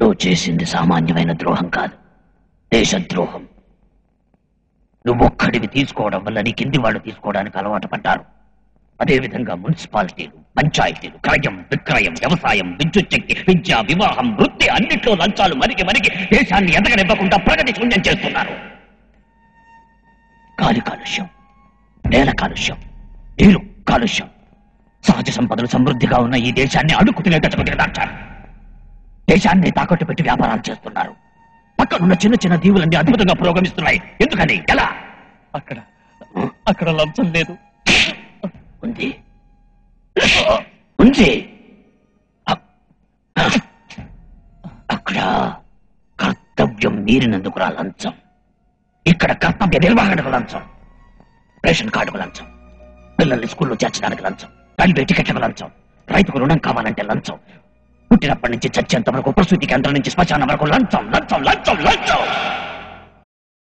నువ్వు చేసింది సామాన్యమైన ద్రోహం కాదు, దేశద్రోహం. నువ్వొక్కడివి తీసుకోవడం వల్ల నీ కింది వాళ్ళు తీసుకోవడానికి అలవాటు పడ్డారు. అదేవిధంగా మున్సిపాలిటీలు, పంచాయతీలు, క్రయం, విక్రయం, వ్యవసాయం, విద్యుత్ శక్తి, విద్య, వివాహం, వృత్తి అన్నిట్లో లంచాలు మరికి దేశాన్ని ఎదగనివ్వకుండా ప్రగతి శూన్యం చేస్తున్నారు. గాలి కాలుష్యం, నేల కాలుష్యం, నీరు కాలుష్యం, సహజ సంపదలు సమృద్ధిగా ఉన్న ఈ దేశాన్ని అడుక్కు తినే దశకు దిగదార్చారు. దేశాన్ని తాకట్టు పెట్టి వ్యాపారాలు చేస్తున్నారు. పక్కనున్న చిన్న చిన్న దీవులన్నీ అద్భుతంగా పురోగమిస్తున్నాయి. ఎందుకని? ఎలా? అక్కడ లంచం లేదు. ఉంది ఉంది. అక్కడ కర్తవ్యం మీరినందుకు రా లంచం. ఇక్కడ కర్తవ్య నిర్వహణకు లంచం, రేషన్ కార్డుకు లంచం, పిల్లల్ని స్కూల్లో చేర్చడానికి లంచం, రైల్వే టికెట్లకు లంచం, రైతుకు రుణం కావాలంటే లంచం, పుట్టినప్పటి నుంచి చచ్చేంత వరకు ప్రసూతి కేంద్రం నుంచి శ్మశానం వరకు లంచం లంచం లంచం లంచం.